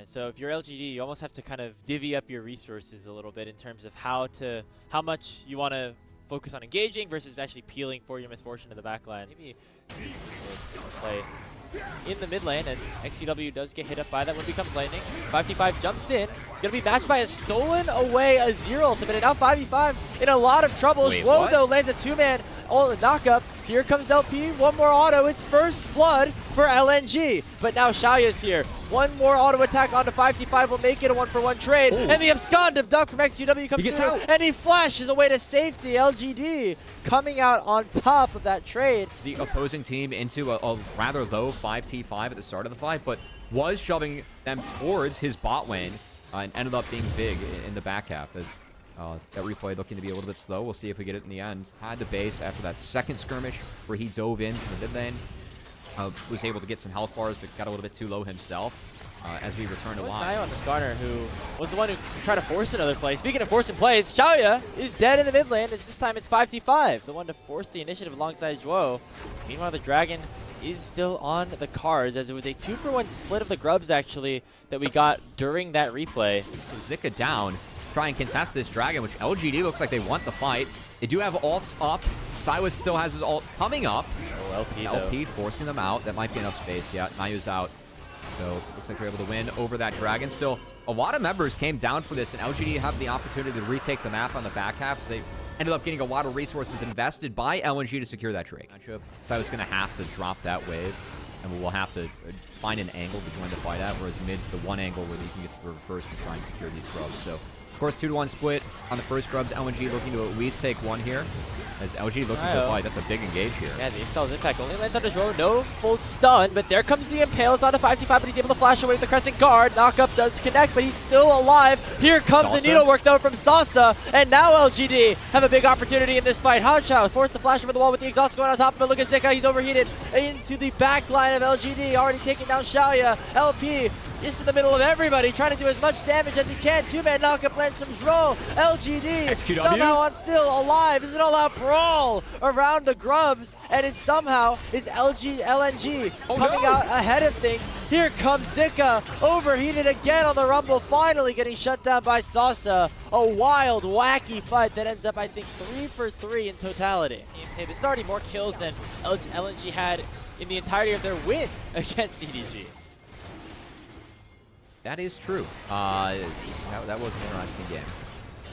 Right, so if you're LGD, you almost have to kind of divvy up your resources a little bit in terms of how much you want to focus on engaging versus actually peeling for your misfortune in the backline. Maybe play in the mid lane, and XQW does get hit up by that when it becomes lightning. 5v5 jumps in. It's going to be matched by a stolen away Azir ultimate, and now 5v5 in a lot of trouble. Shwo, though, lands a two-man knock-up. Here comes LP, one more auto. It's first blood for LNG. But now Xiaoya's here. One more auto attack onto 5v5 will make it a 1-for-1 trade. Ooh. And the abscond abduct from XQW comes through, out. And he flashes away to safety. LGD coming out on top of that trade. The opposing team into a rather low 5t5 at the start of the fight, but was shoving them towards his bot lane and ended up being big in the back half as that replay looking to be a little bit slow. We'll see if we get it in the end. Had the base after that second skirmish where he dove into the mid lane. Was able to get some health bars, but got a little bit too low himself as we return to line. On the Skarner, who was the one who tried to force another play. Speaking of forcing plays, Xiaoya is dead in the mid lane. This time it's 5v5, the one to force the initiative alongside Zhuo. Meanwhile, the Dragon is still on the cards, as it was a 2-for-1 split of the grubs, actually, that we got during that replay. Zika down. Try and contest this Dragon, which LGD looks like they want the fight. They do have ults up. Silas still has his ult coming up. Oh, LP forcing them out. That might be enough space. Yeah, Nayu's out. So looks like they're able to win over that Dragon. Still, a lot of members came down for this, and LGD have the opportunity to retake the map on the back half. So they ended up getting a lot of resources invested by LNG to secure that trade. Silas going to have to drop that wave, and we'll have to find an angle to join the fight at, whereas mid's the one angle where you can get to the first and try and secure these grubs. So, of course, 2-to-1 split on the first grubs. LNG looking to at least take one here. As LG looking to fight, that's a big engage here. Yeah, the Install's impact only lands on his row, no full stun, but there comes the Impale. It's on to 5v5, but he's able to flash away with the Crescent Guard. Knockup does connect, but he's still alive. Here comes the needlework, though, from Sasa, and now LGD have a big opportunity in this fight. Hao forced to flash over the wall with the exhaust going on top of it. Look at Zika, he's overheated into the back line of LGD, already taking down Xiaoya. LP is in the middle of everybody, trying to do as much damage as he can. Two-man knockup lands from Zro. LGD XQW somehow on still alive. This is an all-out brawl around the grubs, and it somehow is LNG coming out ahead of things. Here comes Zika, overheated again on the Rumble, finally getting shut down by Sasa. A wild, wacky fight that ends up, I think, 3 for 3 in totality. This is already more kills than LNG had in the entirety of their win against CDG. That is true. That was an interesting game.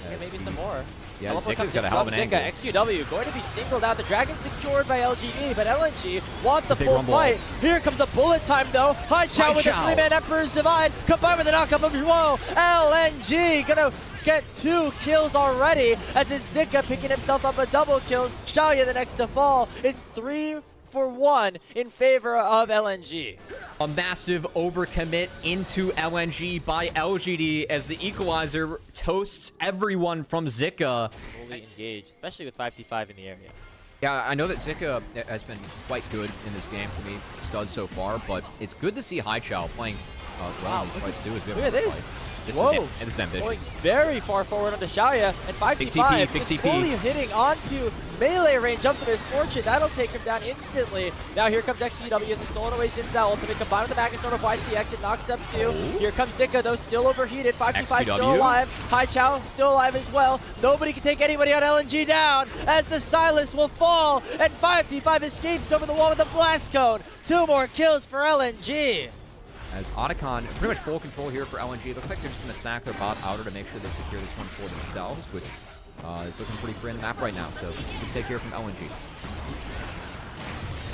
Yeah, maybe some more. Yeah, Zika's got a hell of an angle. XQW going to be singled out. The Dragon secured by LGD, but LNG wants a full fight. Here comes a bullet time, though. Haichao with a 3-man Emperor's Divide, combined with the knockup of Zhuo. LNG gonna get 2 kills already, as it's Zika picking himself up a double kill. Xiaoya the next to fall. It's 3-for-1 in favor of LNG. A massive overcommit into LNG by LGD as the equalizer toasts everyone from Zika. Fully engaged, especially with 5v5 in the area. Yeah, I know that Zika has been quite good in this game for me, studs so far, but it's good to see Haichao playing well in these fights too. Look at this. This is ambitious. Going very far forward onto Xiaoya, and 5v5 big TP. fully hitting onto melee range up to his fortune. That'll take him down instantly. Now here comes XQW as the stolen away Xin Zhao ultimate combined with the Magnet of YCX. It knocks up 2. Here comes Zika, though, still overheated. 5v5 still alive. Haichao still alive as well. Nobody can take anybody on LNG down as the Silas will fall, and 5v5 escapes over the wall with a blast cone. 2 more kills for LNG. As Otacon, pretty much full control here for LNG. Looks like they're just going to sack their bot outer to make sure they secure this one for themselves, which is looking pretty free in the map right now. So good take here from LNG.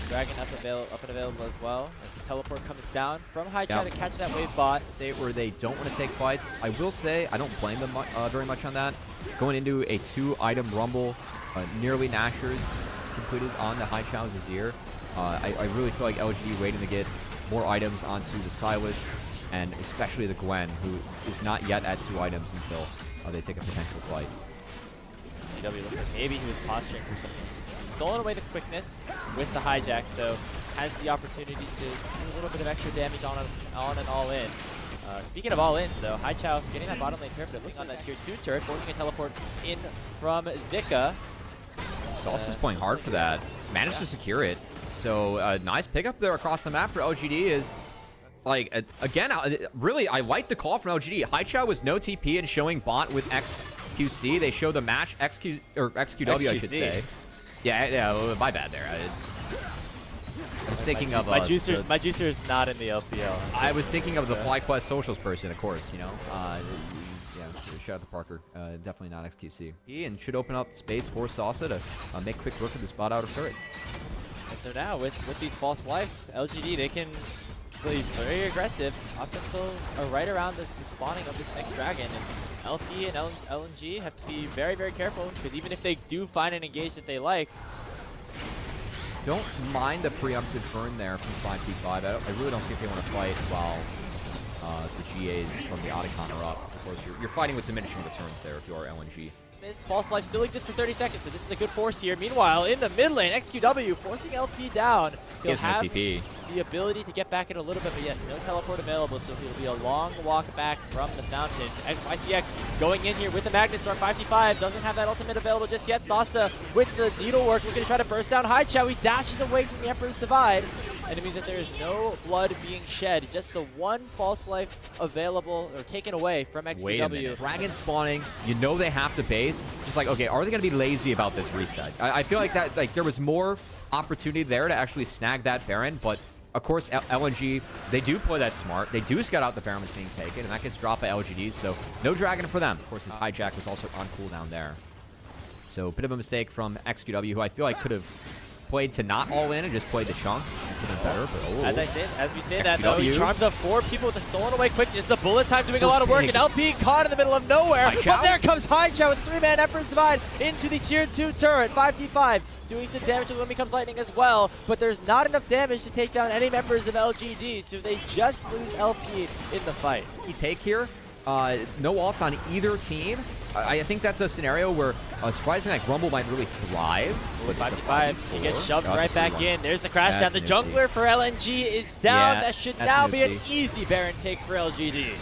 Dragon up and available as well. As the teleport comes down from Haichao to catch that wave bot. State where they don't want to take fights. I will say I don't blame them very much on that. Going into a 2-item rumble, nearly Nashers completed on the Haichao's Azir. I really feel like LGD waiting to get more items onto the Silas, and especially the Gwen, who is not yet at 2 items until they take a potential fight. Maybe he was posturing for something. Stolen away the quickness with the hijack, so has the opportunity to do a little bit of extra damage on and all in. Speaking of all-ins, though, Haichao getting that bottom lane turret, but looking on that tier 2 turret, forcing a teleport in from Zika. Sauce playing hard for that. Managed to secure it. So nice pickup there across the map for LGD as like, again, really, I like the call from LGD. Haichao was no TP and showing bot with XQC. They show the match, XQW, I should say. Yeah, my bad there. I was thinking of... my juicer is not in the LPL. I was thinking of the FlyQuest Socials person, of course, you know. Yeah, shout out to Parker. Definitely not XQC. And should open up space for Salsa to make quick work of the spot out of turret. And so now, with these false lives, LGD, they can play very aggressive up until right around the spawning of this X-Dragon. And LP and LNG have to be very, very careful, because even if they do find an engage that they like, don't mind the preemptive burn there from 5T5. I really don't think they want to fight while the GAs from the Otacon are up. Of course, you're fighting with diminishing returns there if you are LNG. False life still exists for 30 seconds, so this is a good force here. Meanwhile, in the mid lane, XQW forcing LP down. He'll have the ability to get back in a little bit, but yes, no teleport available, so it'll be a long walk back from the fountain. YCX going in here with the Magnet Storm. 5T5 doesn't have that ultimate available just yet. Sasa with the needlework looking to try to burst down Haichao. He dashes away from the Emperor's Divide. And it means that there is no blood being shed, just the one false life available or taken away from XQW. Wait a minute. Dragon spawning, you know they have to base. Just like, okay, are they going to be lazy about this reset? I feel like that, like, there was more opportunity there to actually snag that Baron, but of course, LNG, they do play that smart. They do scout out the Baron that's being taken, and that gets dropped by LGD, so no Dragon for them. Of course, his hijack was also on cooldown there. So a bit of a mistake from XQW, who I feel like could have played to not all in and just played the chunk. It could have been better, but as we say that though, he charms up 4 people with the stolen away quickness. The bullet time doing a lot of work, and LP caught in the middle of nowhere. But there comes Haichao with 3-man Emperor's Divide into the tier 2 turret. 5v5 doing some damage to when becomes lightning as well, but there's not enough damage to take down any members of LGD, so they just lose LP in the fight. You take here. No ults on either team. I think that's a scenario where surprisingly like Rumble might really thrive. But 5v5, he gets shoved right back in. There's the crash down. The jungler for LNG is down. That should now be an easy Baron take for LGD.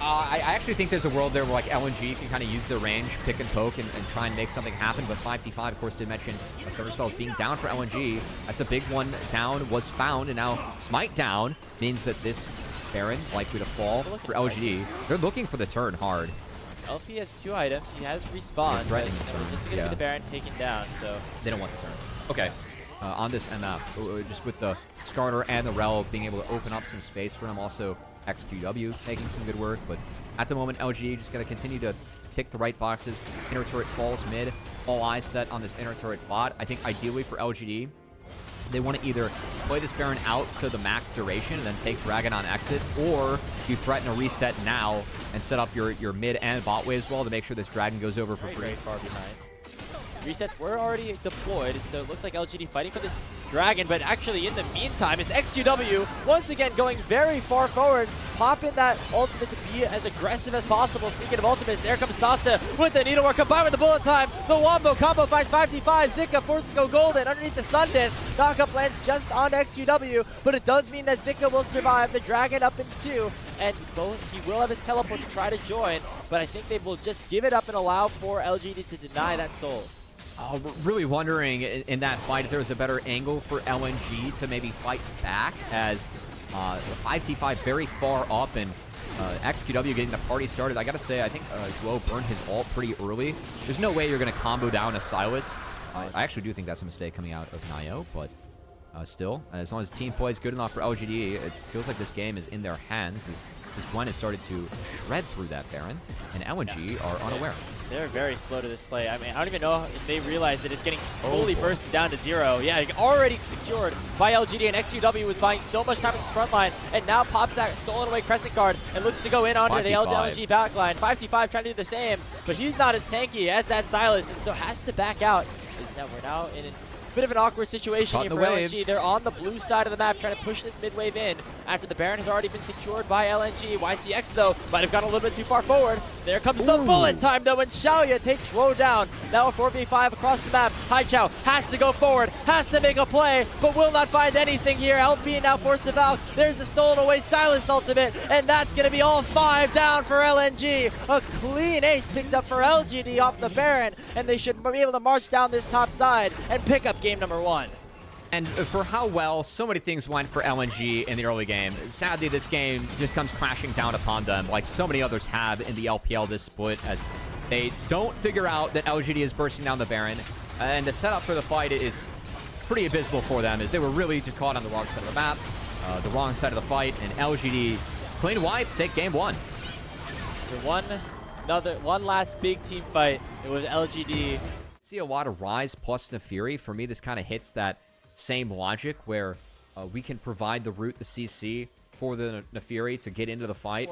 I actually think there's a world there where like LNG can kind of use their range, pick and poke, and try and make something happen. But 5T5, of course, did mention Silver Spells being down for LNG. That's a big one. Down was found, and now Smite down means that this Baron likely to fall for LGD. They're looking for the turn hard. LP has 2 items. He has respawn. Threatening the turn. Just to get the Baron taken down, so they don't want the turn. Okay. On this MF, just with the starter and the Rel being able to open up some space for him. Also, XQW making some good work, but at the moment, LGD just got to continue to tick the right boxes. Inner turret falls mid. All eyes set on this inner turret bot. I think ideally for LGD, they want to either play this Baron out to the max duration and then take Dragon on exit, or you threaten a reset now and set up your mid and bot wave as well to make sure this Dragon goes over for free. Very far behind. Resets were already deployed, and so it looks like LGD fighting for this Dragon, but actually in the meantime, it's XQW once again going very far forward, popping that ultimate to be as aggressive as possible. Speaking of ultimates, there comes Sasa with the needlework combined with the bullet time. The Wombo combo finds 5T5. Zika forces to go golden underneath the Sun Disc. Knockup lands just on XQW, but it does mean that Zika will survive. The Dragon up in 2, and he will have his teleport to try to join, but I think they will just give it up and allow for LGD to deny that soul. Really wondering in that fight if there was a better angle for LNG to maybe fight back, as 5T5 very far up and XQW getting the party started. I gotta say, I think Joe burned his ult pretty early. There's no way you're gonna combo down a Silas. I actually do think that's a mistake coming out of Nio, but still, as long as the team play is good enough for LGD, it feels like this game is in their hands, as this Gwen has started to shred through that Baron, and LNG are unaware. They're very slow to this play. I mean, I don't even know if they realize that it's getting slowly bursted down to 0. Yeah, already secured by LGD, and XQW was buying so much time in this front line, and now pops that stolen away Crescent Guard and looks to go in onto the LNG backline. 5T5 trying to do the same, but he's not as tanky as that Silas, and so has to back out. We're now in a bit of an awkward situation here for LNG. They're on the blue side of the map trying to push this mid wave in after the Baron has already been secured by LNG. YCX, though, might have gone a little bit too far forward. There comes the bullet time, though, and Xiaoya takes Woe down. Now a 4v5 across the map. Haichao has to go forward, has to make a play, but will not find anything here. LP now forced to Valk. There's the stolen away Silence ultimate, and that's going to be all 5 down for LNG. A clean ace picked up for LGD off the Baron, and they should be able to march down this top side and pick up game number 1. And for how well so many things went for LNG in the early game, sadly this game just comes crashing down upon them like so many others have in the LPL this split, as they don't figure out that LGD is bursting down the Baron. And the setup for the fight is pretty abysmal for them, as they were really just caught on the wrong side of the map, the wrong side of the fight, and LGD clean wipe, take game one. One last big team fight. It was LGD. See a lot of Ryze plus Nefiri. For me, this kind of hits that same logic where we can provide the route, the CC, for the Nefiri to get into the fight.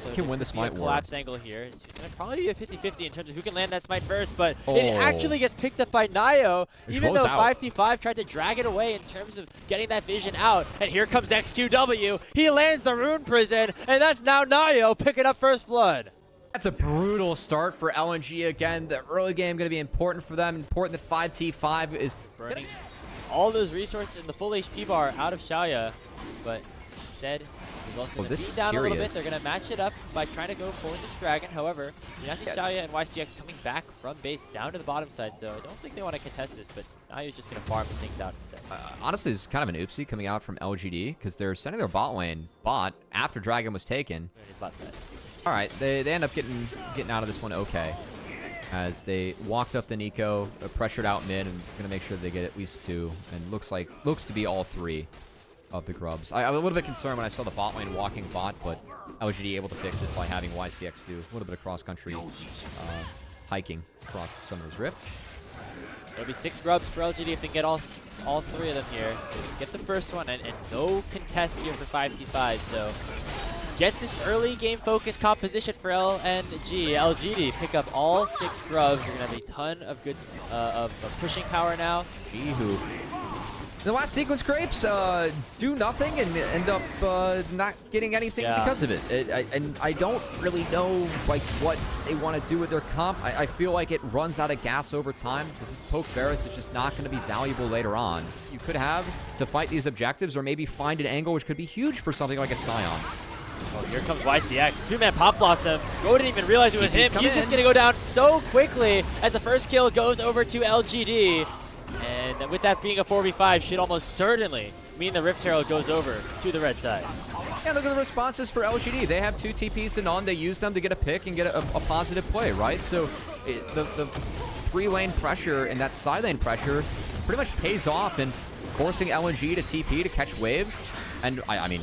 So can win the smite ward. Collapse angle here. It's going to probably be a 50-50 in terms of who can land that smite first, but it actually gets picked up by Nio, even though 5T5 tried to drag it away in terms of getting that vision out. And here comes XQW. He lands the Rune Prison, and that's now Nio picking up first blood. That's a brutal start for LNG again. The early game going to be important for them. Important that 5T5 is burning all those resources in the full HP bar out of Xiaoya, but instead he's also going to beat down a little bit. They're going to match it up by trying to go for this dragon. However, you now see Xiaoya and YCX coming back from base down to the bottom side, so I don't think they want to contest this, but now he's just going to farm and things out instead. Honestly, it's kind of an oopsie coming out from LGD, because they're sending their bot lane bot after dragon was taken. All right, they end up getting out of this one okay, as they walked up the Nico, pressured out mid, and going to make sure they get at least 2, and looks to be all 3 of the grubs. I was a little bit concerned when I saw the bot lane walking bot, but LGD able to fix it by having YCX do a little bit of cross-country hiking across Summer's Rift. There'll be 6 grubs for LGD if they get all 3 of them here. So get the first one, and no contest here for 5T5, so gets this early game focus composition for LNG. LGD pick up all 6 grubs. You're going to have a ton of good of pushing power now. Who the last sequence scrapes do nothing and end up not getting anything because of it. And I don't really know like what they want to do with their comp. I feel like it runs out of gas over time, because this poke Varus is just not going to be valuable later on. You could have to fight these objectives, or maybe find an angle which could be huge for something like a Scion. Oh, here comes YCX. 2-man Pop Blossom. Go didn't even realize it was him. He's just going to go down so quickly as the first kill goes over to LGD. And with that being a 4v5, should almost certainly mean the Rift Herald goes over to the red side. Yeah, look at the responses for LGD. They have 2 TPs and on. They use them to get a pick and get a positive play, right? So the 3-lane pressure and that side lane pressure pretty much pays off in forcing LNG to TP to catch waves. And I mean,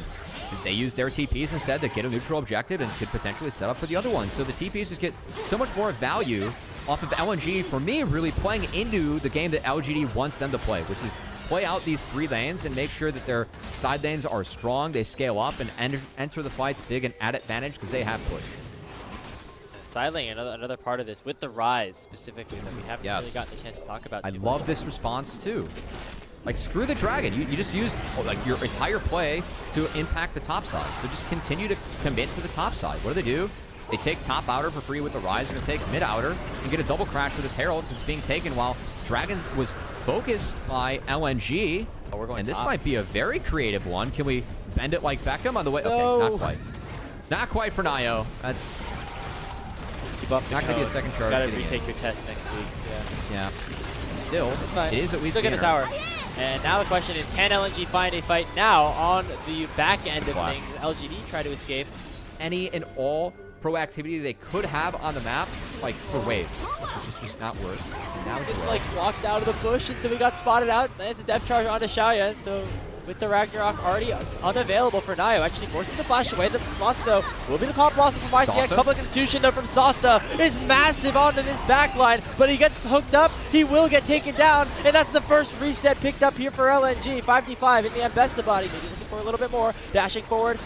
they use their TPs instead to get a neutral objective and could potentially set up for the other one. So the TPs just get so much more value off of LNG, for me, really playing into the game that LGD wants them to play, which is play out these 3 lanes and make sure that their side lanes are strong, they scale up and enter the fights big and at advantage, because they have push. Side lane, another part of this, with the Ryze specifically, that we haven't really gotten a chance to talk about. I love this response too. Like, screw the dragon. You just used like your entire play to impact the top side. So just continue to commit to the top side. What do? They take top outer for free with the Ryze. They're going to take mid outer and get a double crash with this Herald, because it's being taken while Dragon was focused by LNG. Oh, we're going and this top. might be a very creative one. Can we bend it like Beckham on the way? No. Okay, not quite. Not quite for Nio. That's keep up. not going to be a second charge. Gotta retake your test next week. Yeah. Still, it is at least still get the tower. And now the question is, can LNG find a fight now on the back end of things? LGD try to escape. Any and all proactivity they could have on the map, like for waves, which is just not worth. And now just like walked out of the bush until we got spotted out. It's a depth charge onto Xiaoya, so with the Ragnarok already unavailable for Nio, actually forces the flash away. The response though will be the Pop Blossom from YCX. Public Institution though from Sasa is massive onto this backline, but he gets hooked up. He will get taken down, and that's the first reset picked up here for LNG. 5v5 in the Ambessa body, maybe looking for a little bit more, dashing forward.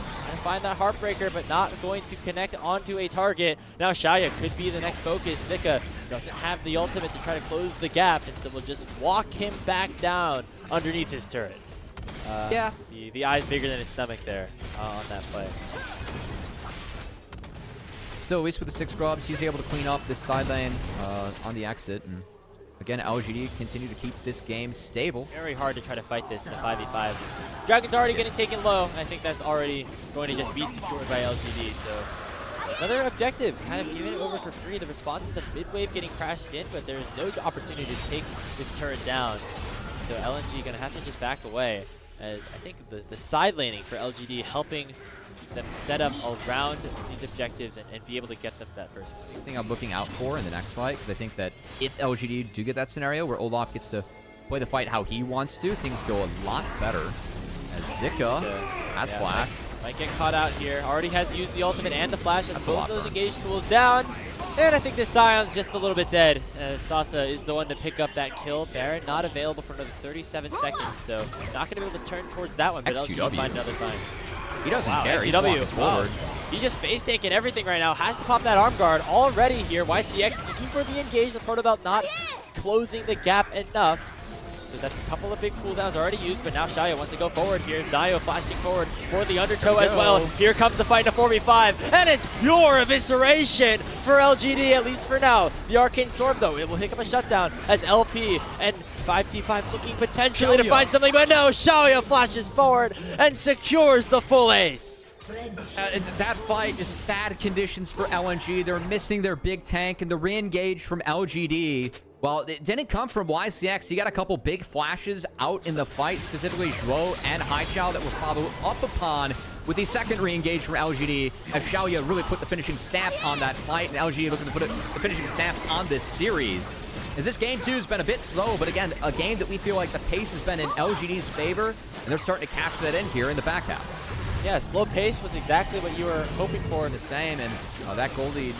Find that Heartbreaker, but not going to connect onto a target. Now Xiaoya could be the next focus. Sika doesn't have the ultimate to try to close the gap, and so we'll just walk him back down underneath his turret. The eye's bigger than his stomach there on that play. Still, at least with the 6 grubs, he's able to clean up this side lane on the exit. And again, LGD continue to keep this game stable. Very hard to try to fight this in a 5v5. Dragon's already getting taken low. I think that's already going to just be secured by LGD. So another objective, kind of giving it over for free. The response is a mid-wave getting crashed in, but there's no opportunity to take this turret down. So LNG gonna have to just back away, as I think the side laning for LGD helping them set up around these objectives and be able to get them that first one. The thing I'm looking out for in the next fight, because I think that if LGD do get that scenario where OPLoLReplay gets to play the fight how he wants to, things go a lot better. As Zika has flash. Might get caught out here. Already has used the ultimate and the flash, as both those burn. engaged tools down. And I think this Sion's just a little bit dead. Sasa is the one to pick up that kill. Baron not available for another 37 seconds, so not going to be able to turn towards that one, but LG will find another time. He doesn't care. He's XQW, walking forward. He just face taking everything right now. Has to pop that arm guard already here. YCX looking for the engage. The Protobelt not closing the gap enough. So that's a couple of big cooldowns already used, but now Xiao wants to go forward here. Zayo flashing forward for the undertow as well. Here comes the fight in a 4v5, and it's pure evisceration for LGD, at least for now. The Arcane Storm, though, it will pick up a shutdown as LP and 5T5 looking potentially to find something, but no, Xiao flashes forward and secures the full ace. That fight, just bad conditions for LNG. They're missing their big tank, and the re-engage from LGD, well, it didn't come from YCX. He got a couple big flashes out in the fight, specifically Zhuo and Haichao, that were followed up upon with the second re-engage from LGD, as Xiaoya really put the finishing stamp on that fight, and LGD looking to put the finishing stamp on this series. As this game 2 has been a bit slow, but again, a game that we feel like the pace has been in LGD's favor, and they're starting to cash that in here in the back half. Yeah, slow pace was exactly what you were hoping for. The same, and that goal lead,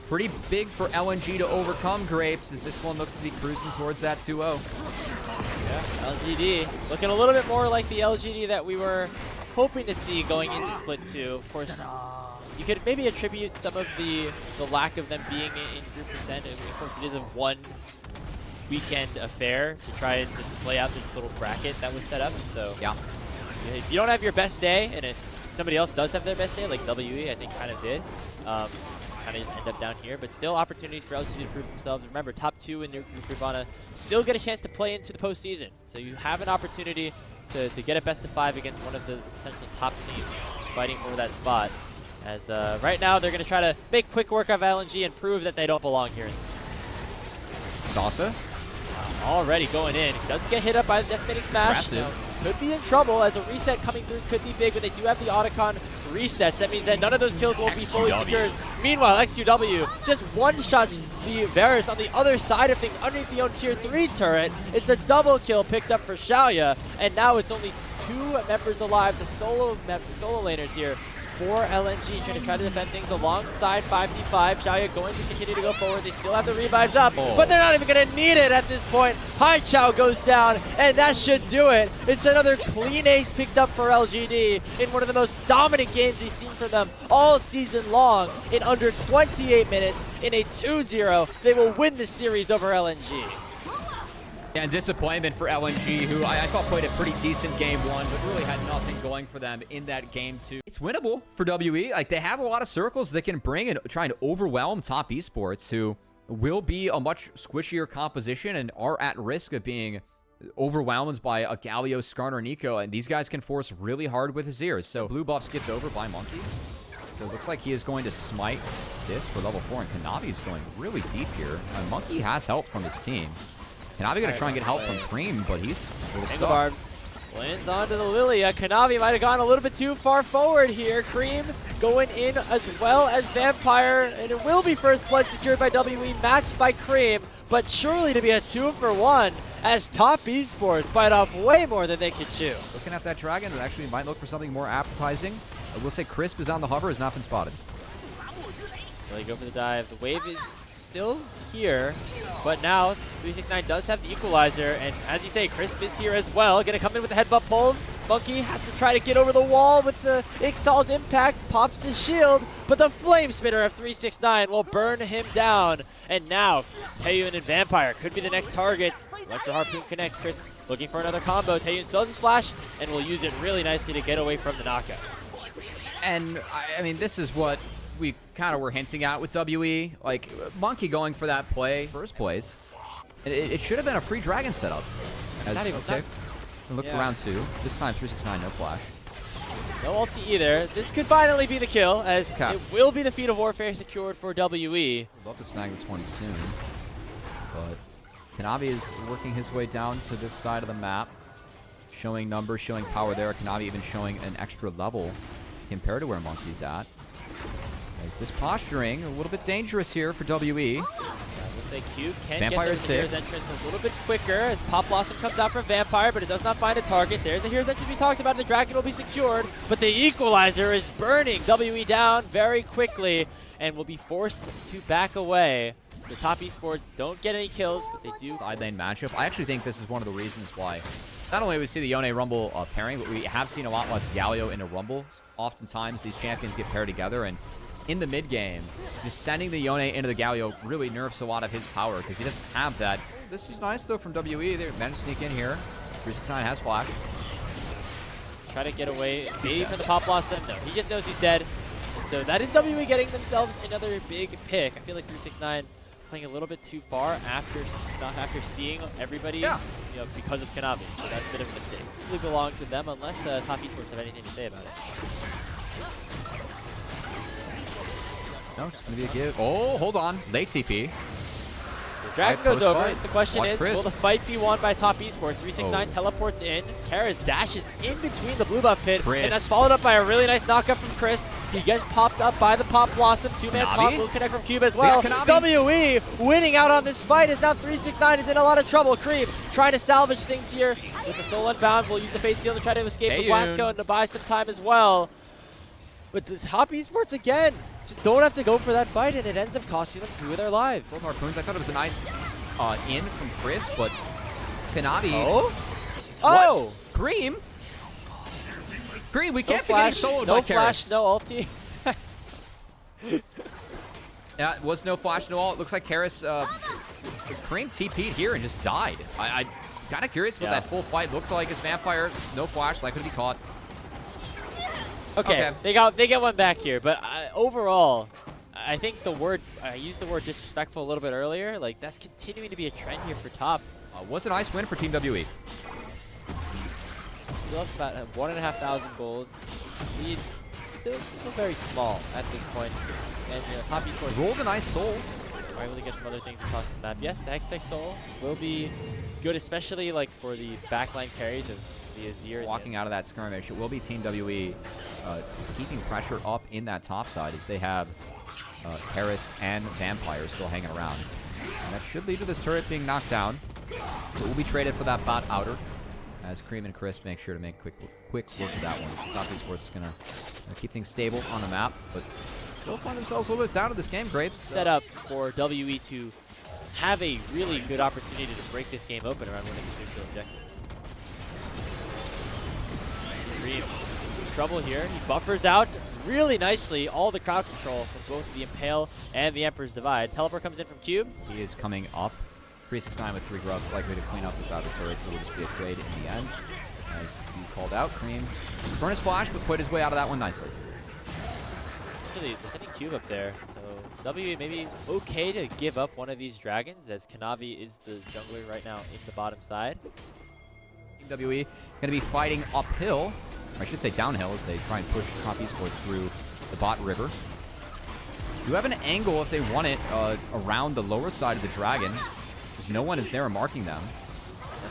pretty big for LNG to overcome, Grapes, as this one looks to be cruising towards that 2-0. Yeah, LGD looking a little bit more like the LGD that we were hoping to see going into Split 2. Of course, you could maybe attribute some of the lack of them being in group percent. Of course, it is a one weekend affair to try and just play out this little bracket that was set up. So yeah, if you don't have your best day, and if somebody else does have their best day, like WE I think kind of did, kind of just end up down here, but still opportunities for LGD to prove themselves. Remember, top 2 in your group Nirvana still get a chance to play into the postseason, so you have an opportunity to get a best of 5 against one of the potential top teams fighting for that spot. As right now they're going to try to make quick work of LNG and prove that they don't belong here in this game. Sasa already going in. He doesn't get hit up by the Deathbending Smash. Now, could be in trouble, as a reset coming through could be big, but they do have the Otacon resets. That means that none of those kills will be fully secured. Meanwhile, XQW just one-shots the Varus on the other side of things underneath the own tier 3 turret. It's a double kill picked up for Xiaoya, and now it's only 2 members alive, the solo laners here for LNG, trying to defend things alongside 5v5. Xiaoya going to continue to go forward. They still have the revives up, but they're not even going to need it at this point. Haichao goes down, and that should do it. It's another clean ace picked up for LGD in one of the most dominant games we've seen from them all season long. In under 28 minutes, in a 2-0, they will win the series over LNG. Yeah, and disappointment for LNG, who I thought played a pretty decent game 1, but really had nothing going for them in that game 2. It's winnable for WE. Like, they have a lot of circles they can bring and trying to overwhelm top esports, who will be a much squishier composition and are at risk of being overwhelmed by a Galio, Skarner, or Nico, and these guys can force really hard with his ears. So blue buff skipped over by Monkey. So it looks like he is going to smite this for level 4, and Kanavi is going really deep here. Monkey has help from his team. Kanavi going to try and get help from Cream, but he's a little stuck. Lands onto the Lilia. Kanavi might have gone a little bit too far forward here. Cream going in as well as Vampire, and it will be first blood secured by WE, matched by Cream, but surely to be a 2-for-1 as top esports bite off way more than they can chew. Looking at that Dragon, it actually might look for something more appetizing. I will say Crisp is on the hover, has not been spotted. Really go for the dive. The wave is still here, but now 369 does have the equalizer, and as you say, Crisp is here as well. Gonna come in with the headbutt pull. Monkey has to try to get over the wall with the Ixtal's impact, pops his shield, but the Flame Spitter of 369 will burn him down. And now, Taeyun and Vampire could be the next targets. Electro Harpoon connect. Crisp looking for another combo. Taeyun still has his flash, and will use it really nicely to get away from the knockout. And, I mean, this is what we kind of were hinting at with WE. Like, Monkey going for that play, first place. It should have been a free Dragon setup. Not even. Okay. Look for round 2. This time 369, no flash. No ulti either. This could finally be the kill, as it will be the Feat of Warfare secured for WE. I'd love to snag this one soon, but Kanavi is working his way down to this side of the map, showing numbers, showing power there. Kanavi even showing an extra level compared to where Monkey's at. As this posturing a little bit dangerous here for WE. We'll say Cube can Vampire get the Hero's 6. entrance a little bit quicker as Pop Blossom comes out from Vampire, but it does not find a target. There's a Hero's entrance we talked about, and the Dragon will be secured, but the Equalizer is burning WE down very quickly and will be forced to back away. The top esports don't get any kills, but they do. Side lane matchup. I actually think this is one of the reasons why not only we see the Yone Rumble pairing, but we have seen a lot less Galio in a Rumble. Oftentimes, these champions get paired together, and in the mid game, just sending the Yone into the Galio really nerfs a lot of his power because he doesn't have that. This is nice though from WE. They managed to sneak in here. 369 has flash. Try to get away, maybe from the Pop Blossom. No, he just knows he's dead. So that is WE getting themselves another big pick. I feel like 369 playing a little bit too far after seeing everybody, you know, because of Kanavi. So that's a bit of a mistake. It really belongs to them unless top esports have anything to say about it. No, it's going to be a give. Oh, hold on. Late TP. The Dragon goes over. The question is, Chris. will the fight be won by top esports? 369 teleports in. Karis dashes in between the blue buff pit, and that's followed up by a really nice knockup from Chris. He gets popped up by the Pop Blossom. Two-man pop will connect from Cube as well. WE winning out on this fight is now 369 is in a lot of trouble. Creep trying to salvage things here with the Soul Unbound. Will use the Fate Seal to try to escape from Blasco and to buy some time as well. But the top esports again just don't have to go for that fight, and it ends up costing them 2 of their lives. Both harpoons. I thought it was a nice in from Chris, but Kanavi. Oh! Cream? Cream, we can't be flash, getting soloed no by flash, Karis. no ulti. Yeah, it was no flash, no ult. It looks like Karis, Cream TP'd here and just died. I'm kind of curious what that full fight looks like. As Vampire, no flash, likely to be caught. Okay, they get one back here, but overall, I think the word, I used the word disrespectful a little bit earlier, like that's continuing to be a trend here for top. Was a nice win for Team WE. Still up about 1,500 gold. Lead still very small at this point. And top esports rolled a nice soul. Are able to get some other things across the map. Yes, the Hextech Soul will be good, especially like for the backline carries of the Azir. Walking out of that skirmish, it will be Team WE keeping pressure up in that top side as they have Karis and Vampire still hanging around. And that should lead to this turret being knocked down. So it will be traded for that bot outer as Cream and Chris make sure to make quick work of that one. So Top Esports is going to keep things stable on the map, but still find themselves a little bit down to this game, Grapes. Set up for WE to have a really good opportunity to break this game open around winning the neutral objectives. Cream in trouble here. He buffers out really nicely all the crowd control from both the Impale and the Emperor's Divide. Teleport comes in from Cube. He is coming up. 369 with 3 grubs, likely to clean up this outer turret, so it'll just be a trade in the end. As you called out, Cream Furnace Flash, but put his way out of that one nicely. Actually, there's any Cube up there, so WE maybe okay to give up one of these dragons, as Kanavi is the jungler right now in the bottom side. Team WE going to be fighting uphill, or I should say downhill, as they try and push Top Esports through the bot river. You have an angle if they want it around the lower side of the dragon, because no one is there marking them.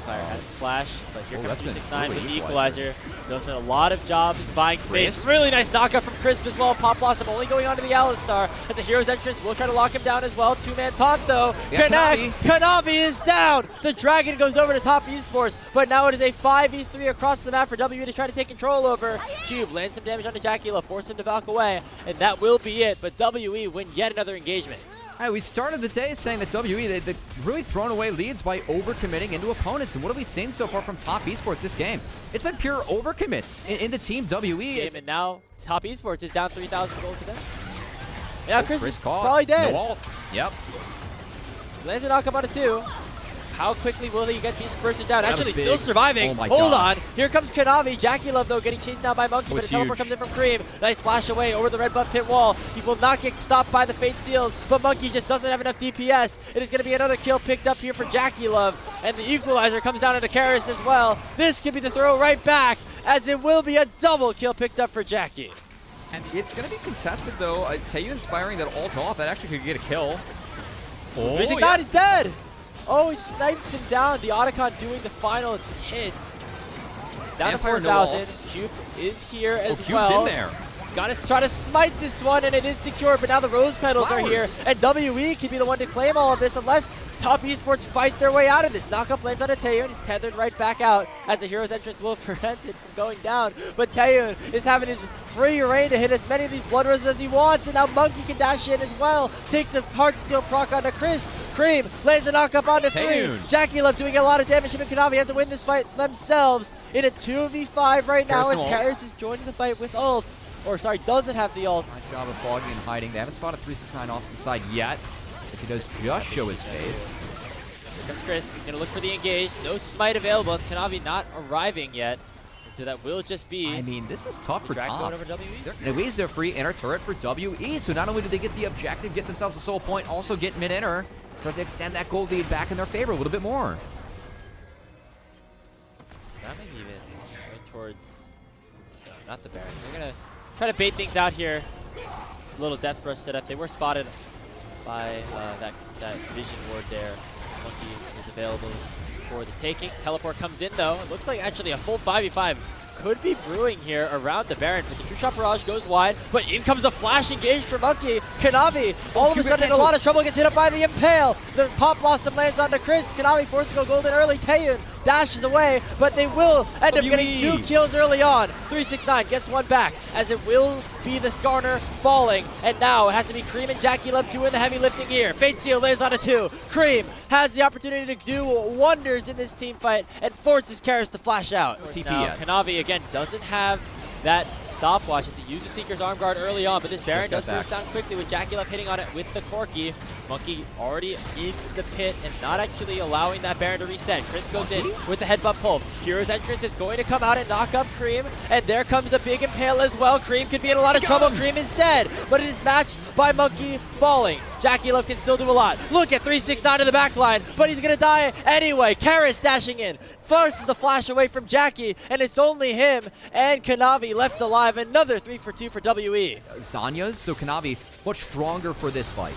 Fire has his flash, but here comes 369 really with the Equalizer. Does a lot of jobs buying space. Chris. Really nice knockup from Crisp as well. Pop Blossom only going on to the Alistar. At the Hero's entrance, we'll try to lock him down as well. Two-man taunt though. Connects. Kanavi is down. The Dragon goes over to Top Esports, but now it is a 5v3 across the map for WE to try to take control over. Cube lands some damage onto Jackula, force him to Valk away, and that will be it. But WE win yet another engagement. Hey, we started the day saying that WE, they've really thrown away leads by overcommitting into opponents. And what have we seen so far from Top Esports this game? It's been pure overcommits in the Team WE. And now Top Esports is down 3,000 gold to them. Yeah, Chris is caught. probably dead. No ult. Yep. Lands a knockup on it too. How quickly will he get each person down? That Actually, was big. still surviving. Oh my Hold gosh. on. Here comes Kanavi. Jackie Love, though, getting chased down by Monkey, but a teleport comes in from Cream. Nice flash away over the red buff pit wall. He will not get stopped by the Fate Seals, but Monkey just doesn't have enough DPS. It is going to be another kill picked up here for Jackie Love, and the Equalizer comes down into Karis as well. This could be the throw right back, as it will be a double kill picked up for Jackie. And it's going to be contested, though. I tell you, inspiring that ult off. That actually could get a kill. Oh, He's dead. Oh, he snipes him down. The Otacon doing the final hit. Down Vampire, to no 4,000. ults. Cube is here as Cube's well. in there. Gotta try to smite this one, and it is secure, but now the Rose Petals are here, Flowers. and WE can be the one to claim all of this unless Top Esports fight their way out of this. Knockup lands on a Taeyun. He's tethered right back out as the hero's entrance will prevent it from going down, but Taeyun is having his free reign to hit as many of these Blood Roses as he wants, and now Monkey can dash in as well. Takes the Heartsteel proc onto Chris. Cream lands a knockup onto Taeyun. 3. Jackie Love doing a lot of damage. Him and Kanavi have to win this fight themselves in a 2v5 right now as Personal. Karis is joining the fight with ult. Or sorry, doesn't have the ult. Nice job of fogging and hiding. They haven't spotted 369 off the side yet, as he does just show his face. Here comes Chris. He's going to look for the engage. No smite available. It's Kanavi not arriving yet. And so that will just be... I mean, this is tough for drag Top. going over WE. Louise, their free inner turret for WE. So not only do they get the objective, get themselves a soul point, also get mid-inner. Tries to extend that gold lead back in their favor a little bit more. That may even going towards... No, not the Baron. They're going to try to bait things out here. A little Death Brush setup. They were spotted by that vision ward there. Monkey is available for the taking. Teleport comes in though. It looks like actually a full 5v5 could be brewing here around the Baron, but the True Shot Barrage goes wide, but in comes the flash engage for Monkey. Kanavi, all of a sudden in a lot of trouble, gets hit up by the Impale. The Pop Blossom lands onto Chris. Kanavi forced to go golden early. Taeyun dashes away, but they will end up getting 2 kills early on. 369 gets one back, as it will be the Skarner falling, and now it has to be Cream and Jackie Love doing the heavy lifting here. Fate Seal lands on a 2. Cream has the opportunity to do wonders in this team fight and forces Karis to flash out. TP Now, yet. Kanavi again doesn't have that stopwatch as he used the Seeker's Arm Guard early on, but this Baron does burst down quickly with Jackie Love hitting on it with the Corki. Monkey already in the pit and not actually allowing that Baron to reset. Chris goes in with the headbutt pull. Hero's entrance is going to come out and knock up Cream, and there comes a big Impale as well. Cream could be in a lot of trouble. Cream is dead, but it is matched by Monkey falling. Jackie Love can still do a lot. Look at 369 in the back line, but he's going to die anyway. Karis dashing in. Forces the flash away from Jackie, and it's only him and Kanavi left alive. Another 3 for 2 for WE. Zanya's, so Kanavi much stronger for this fight.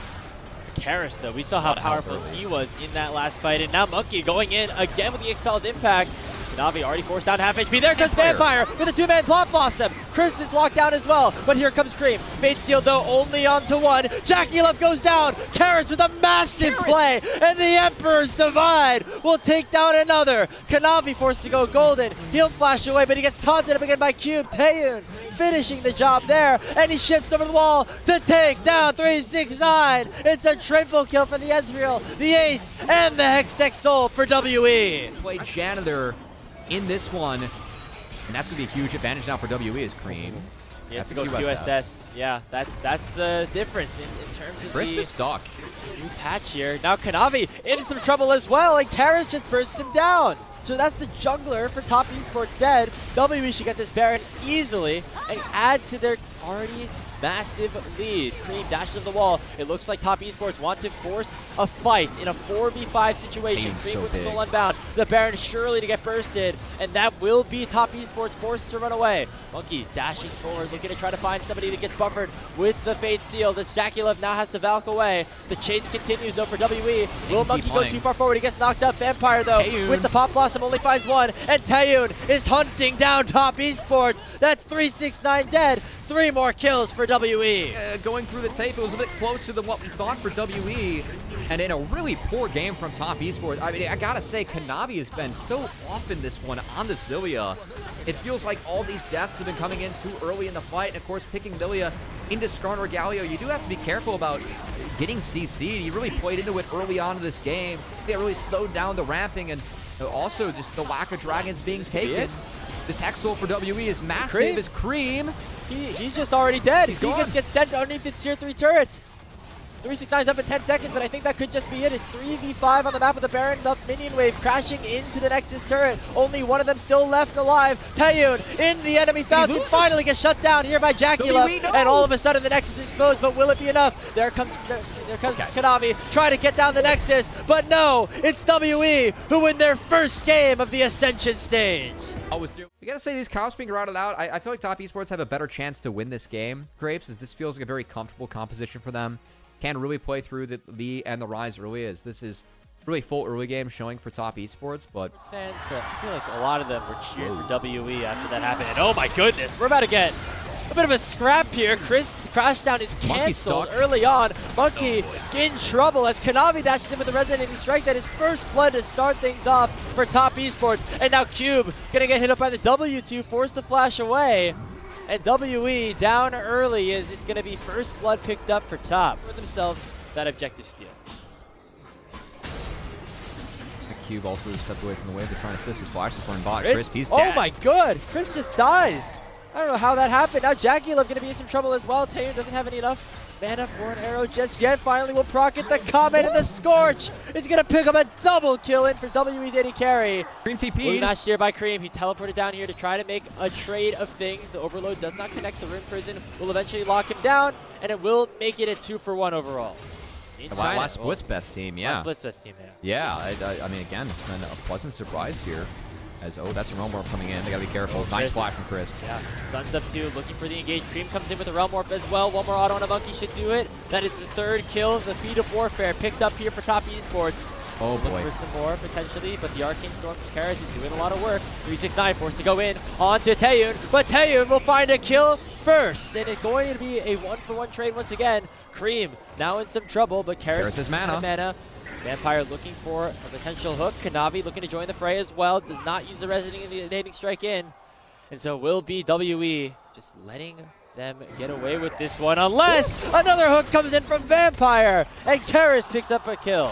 Karis, though, we saw how powerful he was in that last fight, and now Monkey going in again with the Expel's impact. Kanavi already forced down half HP. There comes Vampire with a 2-man Pop Blossom. Crisp is locked down as well, but here comes Cream. Fate Seal, though, only onto 1. Jackie Love goes down. Karis with a massive play, and the Emperor's Divide will take down another. Kanavi forced to go golden. He'll flash away, but he gets taunted up again by Cube. Taeyun finishing the job there, and he shifts over the wall to take down 369. It's a triple kill for the Ezreal, the Ace, and the Hextech Soul for WE. Played Janitor in this one, and that's going to be a huge advantage now for WE as Cream. Yeah, That's to go QSS. Yeah, that's the difference in terms of Crisp the is stuck. new patch here. Now Kanavi in some trouble as well, and Karis just bursts him down. So that's the jungler for Top Esports dead. WE should get this Baron easily and add to their already massive lead. Cream dashes of the wall. It looks like Top Esports want to force a fight in a 4v5 situation. Team's Cream so with the big. Soul Unbound. The Baron surely to get bursted, and that will be Top Esports forced to run away. Monkey dashing forward, looking to try to find somebody that gets buffered with the Fate Seals. It's Jackie Love now has to Valk away. The chase continues though for WE. Will Monkey go too far forward? He gets knocked up. Vampire though Taeyun. with the Pop Blossom only finds 1, and Taeyun is hunting down Top Esports. That's 369 dead. 3 more kills for WE. Going through the tape, it was a bit closer than what we thought for WE, and in a really poor game from Top Esports. I mean, I gotta say, Kanavi has been so off in this one on this Lilia. It feels like all these deaths have been coming in too early in the fight, and of course, picking Lilia into Skarner Galio, you do have to be careful about getting CC'd. He really played into it early on in this game. They really slowed down the ramping, and also just the lack of dragons being taken. This Hexol for WE is massive. Cream? Is Cream. He's just already dead. He gone. just gets sent underneath this tier 3 turret. 369's up in 10 seconds, but I think that could just be it. It's 3v5 on the map with the Baron. The minion wave crashing into the Nexus turret. Only one of them still left alive. Taeyun in the enemy Falcon finally gets shut down here by Jackie Love. And all of a sudden the Nexus is exposed, but will it be enough? There comes Kanavi trying to get down the Nexus, but no, it's WE who win their first game of the Ascension stage. We gotta say, these comps being routed out, I feel like Top Esports have a better chance to win this game, Grapes, as this feels like a very comfortable composition for them. Can really play through the and the Rise early, as this is really full early game showing for top esports, but Fans, but I feel like a lot of them were cheering for WE after that happened. And oh my goodness, we're about to get a bit of a scrap here. Crisp crashdown is canceled early on. Monkey in trouble as Kanavi dashes in with the resonating strike. That is first blood to start things off for top esports. And now Cube gonna get hit up by the W2, forced to flash away. And WE down early as it's gonna be first blood picked up for top. For themselves that objective steal. Cube also stepped away from the wave to try and assist his flash support and bot. Crisp, he's dead. Oh my god! Crisp just dies! I don't know how that happened. Now Jackie Love gonna be in some trouble as well. Taylor doesn't have enough mana for an arrow just yet. Finally will proc it. The comment and the Scorch is gonna pick up a double kill in for WE's AD carry. Cream TP. Matched here by Cream. He teleported down here to try to make a trade of things. The Overload does not connect. The Rune Prison will eventually lock him down, and it will make it a 2-for-1 overall. Last Split's best team, yeah. Last Split's best team, yeah. Yeah, I mean, again, it's been a pleasant surprise here. As, oh, that's a Realm Warp coming in. They gotta be careful. Nice flash from Crisp. Yeah, Sun's up too, looking for the engage. Cream comes in with a Realm Warp as well. One more auto on a Monkey should do it. That is the third kill. The Feet of Warfare picked up here for top esports. Oh boy. Look for some more potentially, but the Arcane Storm from Karis is doing a lot of work. 369 forced to go in onto Taeyun, but Taeyun will find a kill first, and it's going to be a 1-for-1 trade once again. Cream now in some trouble, but Karis has mana. Vampire looking for a potential hook. Kanavi looking to join the fray as well. Does not use the resonating strike in, and so will be WE just letting them get away with this one, unless another hook comes in from Vampire, and Karis picks up a kill.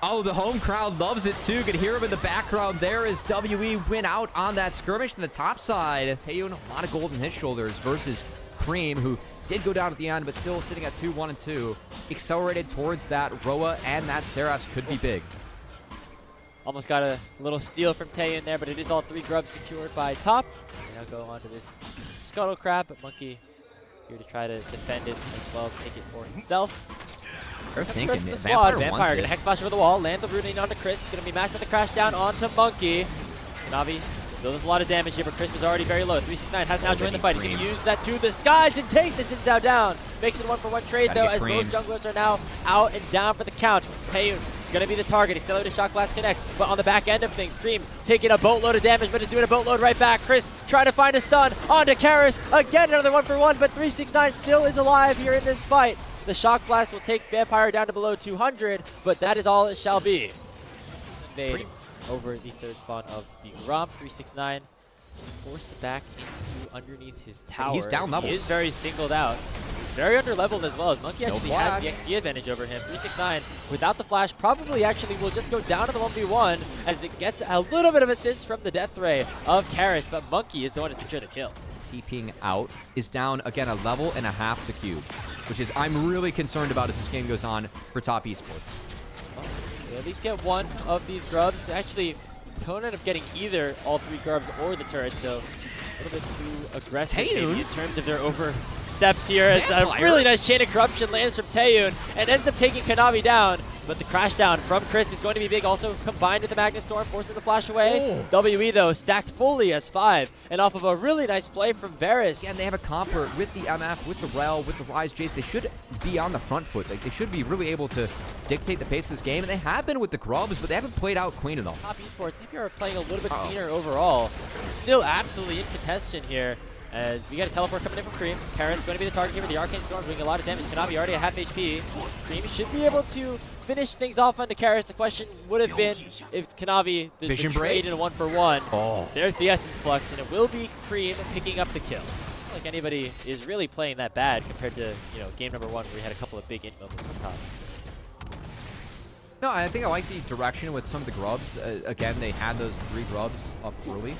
Oh, the home crowd loves it too. Can hear him in the background there as WE win out on that skirmish on the top side. Taeyun, a lot of gold in his shoulders versus Cream, who did go down at the end, but still sitting at 2-1 and 2. Accelerated towards that Roa, and that Seraphs could be big. Almost got a little steal from Taeyun there, but it is all 3 grubs secured by top. Now go on to this Scuttle Crab, but Monkey here to try to defend it as well, take it for himself. They're thinking the squad. Vampire gonna hex flash over the wall, land the rune onto Crisp. Gonna be matched with the crash down onto Monkey. Navi does a lot of damage here, but Crisp is already very low. 369 has now joined the fight. He's gonna use that to the skies and take this now down. Makes it a 1-for-1 trade though, as both junglers are now out and down for the count. Taeyun gonna be the target. Accelerated Shock Blast connects, but on the back end of things, Cream taking a boatload of damage, but is doing a boatload right back. Crisp trying to find a stun onto Karis. Again, another 1-for-1, but 369 still is alive here in this fight. The Shock Blast will take Vampire down to below 200, but that is all it shall be. Invade over the third spawn of the Gromp. 369 forced back into underneath his tower. He's down level. He is very singled out. He's very under leveled as well. As Monkey actually has the XP advantage over him. 369 without the flash probably actually will just go down to the 1v1 as it gets a little bit of assist from the death ray of Karis, but Monkey is the one to secure the kill. TPing out is down again a level and a half to Cube, which is I'm really concerned about as this game goes on for top esports. Well, they at least get one of these grubs. Actually, don't end up getting either all 3 grubs or the turret, so a little bit too aggressive maybe in terms of their oversteps here. As a really nice chain of corruption lands from Taeyun and ends up taking Kanavi down. But the crash down from Crisp is going to be big, also combined with the Magnet Storm, forcing the flash away. WE, though, stacked fully as 5, and off of a really nice play from Varus. Again, they have a comper with the MF, with the Rel, with the Rise Jace. They should be on the front foot. Like, they should be really able to dictate the pace of this game, and they have been with the Grubs, but they haven't played out clean enough. Top esports, maybe are playing a little bit cleaner overall. Still absolutely in contention here. As we got a teleport coming in from Cream. Karis going to be the target here with the Arcane Storm, doing a lot of damage. Kanavi already at half HP. Cream should be able to finish things off onto Karis. The question would have been if it's Kanavi, the trade in a 1-for-1. There's the Essence Flux, and it will be Cream picking up the kill. I don't think anybody is really playing that bad compared to game number 1 where we had a couple of big int moments on top. No, I think I like the direction with some of the grubs. Again, they had those 3 grubs up early.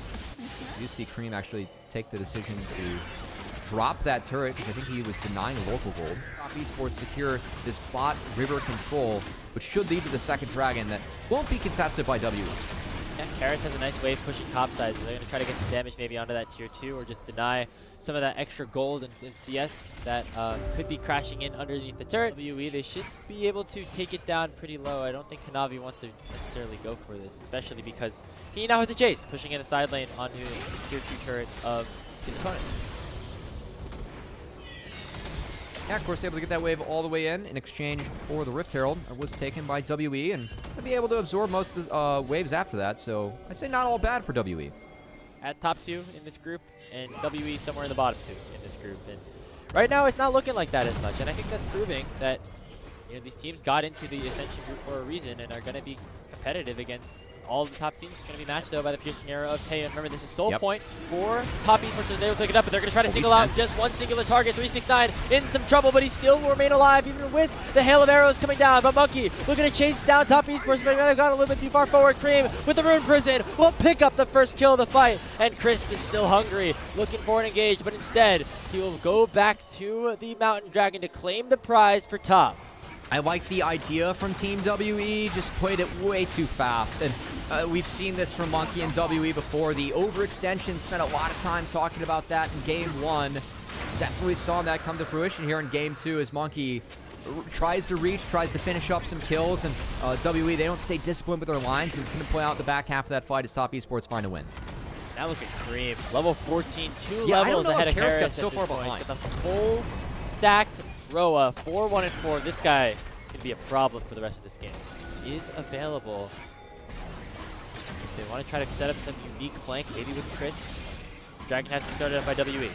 You see Cream actually take the decision to drop that turret because I think he was denying local gold. Top esports secure this bot river control, which should lead to the second dragon that won't be contested by WE. Yeah, Karis has a nice wave pushing topside, so they're going to try to get some damage maybe onto that tier 2 or just deny some of that extra gold in CS that could be crashing in underneath the turret. WE, they should be able to take it down pretty low. I don't think Kanavi wants to necessarily go for this, especially because he now has a Jace pushing in a side lane onto the tier 2 turret of his opponent. Yeah, of course, able to get that wave all the way in exchange for the Rift Herald. It was taken by WE, and to be able to absorb most of the waves after that. So I'd say not all bad for WE. At top 2 in this group, and WE somewhere in the bottom 2 in this group. And right now, it's not looking like that as much, and I think that's proving that these teams got into the Ascension group for a reason and are going to be competitive against all of the top teams. It's going to be matched, though, by the piercing arrow of Taeyeon. Remember, this is sole point for top esports, so they will pick it up, but they're going to try to single out just one singular target. 369 in some trouble, but he still will remain alive, even with the hail of arrows coming down. But Monkey looking to chase down top esports, but he got a little bit too far forward. Cream with the Rune Prison will pick up the first kill of the fight, and Crisp is still hungry, looking for an engage, but instead, he will go back to the Mountain Dragon to claim the prize for top. I like the idea from Team WE, just played it way too fast. And we've seen this from Monkey and WE before. The overextension, spent a lot of time talking about that in Game 1. Definitely saw that come to fruition here in Game 2 as Monkey tries to reach, tries to finish up some kills. And WE, they don't stay disciplined with their lines. It's going to play out the back half of that fight as top esports find a win. Now look at Cream, level 14, 2 yeah, levels ahead of Karis Karis got so far behind. With a full stacked Roa, 4-1 and 4. This guy could be a problem for the rest of this game. He is available. If they want to try to set up some unique flank, maybe with Chris. Dragon has to start it up by WE.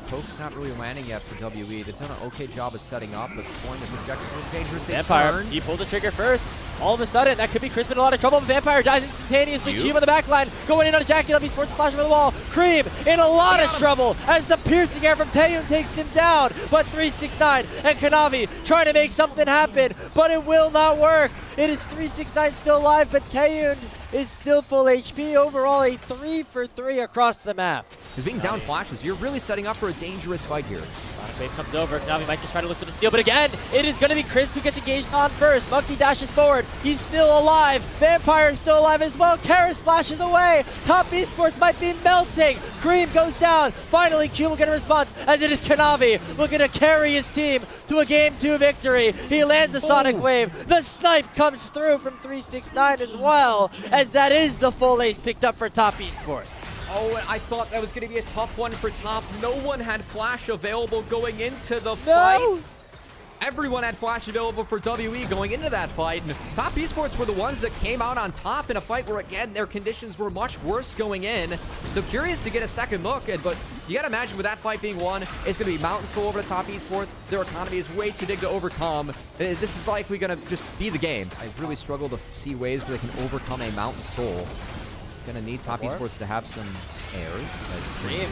Poke's not really landing yet for WE. They've done an okay job of setting up, but pulling the projectile is dangerous. Vampire, he pulled the trigger first. All of a sudden, that could be Crispin in a lot of trouble. Vampire dies instantaneously. Cube on the back line, going in on a Jackie Love. He's forced to flash over the wall. Cream in a lot of trouble as the piercing air from Taeyeon takes him down. But 369 and Kanavi trying to make something happen, but it will not work. It is 369 still alive, but Taeyeon is still full HP. Overall, a 3 for 3 across the map. Because being down flashes, you're really setting up for a dangerous fight here. Sonic Wave comes over. Kanavi might just try to look for the steal, but again, it is going to be Crisp who gets engaged on first. Monkey dashes forward. He's still alive. Vampire is still alive as well. Karis flashes away. Top esports might be melting. Cream goes down. Finally, Q will get a response as it is Kanavi looking to carry his team to a Game 2 victory. He lands a Sonic Wave. The snipe comes through from 369 as well, as that is the full ace picked up for top esports. Oh, and I thought that was going to be a tough one for top. No one had flash available going into the fight. Everyone had flash available for WE going into that fight. And top esports were the ones that came out on top in a fight where, again, their conditions were much worse going in. So curious to get a second look. But you got to imagine with that fight being won, it's going to be Mountain Soul over to top esports. Their economy is way too big to overcome. This is likely going to just be the game. I really struggle to see ways where they can overcome a Mountain Soul. Gonna need top esports to have some airs. Cream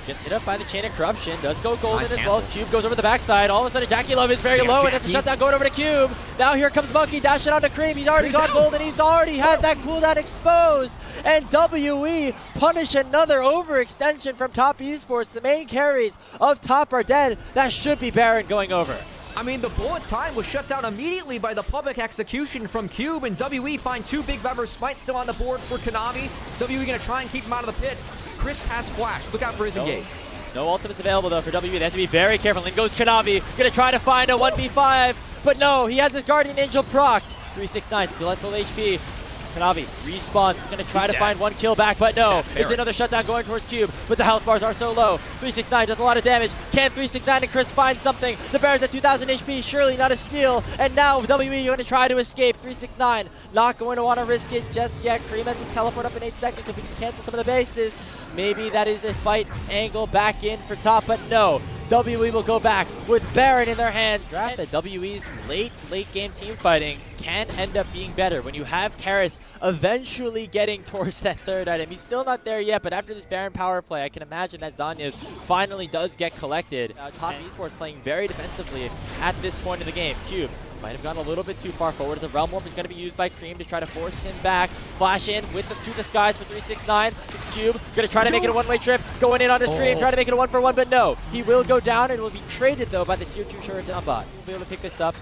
gets hit up by the Chain of Corruption. Does go golden as well as Cube goes over the backside. All of a sudden, Jackie Love is very low, and that's a shutdown going over to Cube. Now here comes Monkey dashing onto Cream. He's already gone golden. He's already had that cooldown exposed. And WE punish another overextension from top esports. The main carries of top are dead. That should be Baron going over. I mean, the bullet time was shut down immediately by the public execution from Cube, and WE find 2 big members. Smite still on the board for Kanavi. WE gonna try and keep him out of the pit. Crisp has flash. Look out for his engage. No ultimates available, though, for WE. They have to be very careful. In goes Kanavi. Gonna try to find a 1v5, but no, he has his Guardian Angel procced. 369 still at full HP. Kanavi respawns, going to try to find 1 kill back, but no. It's another shutdown going towards Cube, but the health bars are so low. 369 does a lot of damage. Can 369 and Chris find something? The Baron's at 2,000 HP, surely not a steal. And now WE going to try to escape. 369 not going to want to risk it just yet. Cream has his teleport up in 8 seconds, so if we can cancel some of the bases, maybe that is a fight angle back in for top, but no. WE will go back with Baron in their hands. Draft that WE's late game team fighting can end up being better when you have Karis eventually getting towards that 3rd item. He's still not there yet, but after this Baron power play, I can imagine that Zanya's finally does get collected. Top esports playing very defensively at this point in the game. Cube might have gone a little bit too far forward. The Realm Warp is going to be used by Cream to try to force him back. Flash in with the 2 disguise for 369. Cube going to try to make it a one-way trip. Going in on the stream, trying to make it a 1-for-1, but no. He will go down and will be traded, though, by the Tier 2 Shuriken bot. We'll be able to pick this up.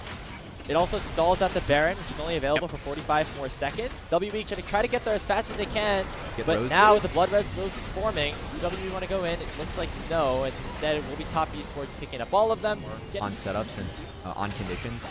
It also stalls out the Baron, which is only available for 45 more seconds. WE going to try to get there as fast as they can, but now with the Blood Red Roses forming, do WE want to go in? It looks like no, and instead it will be top esports picking up all of them. On setups and on conditions.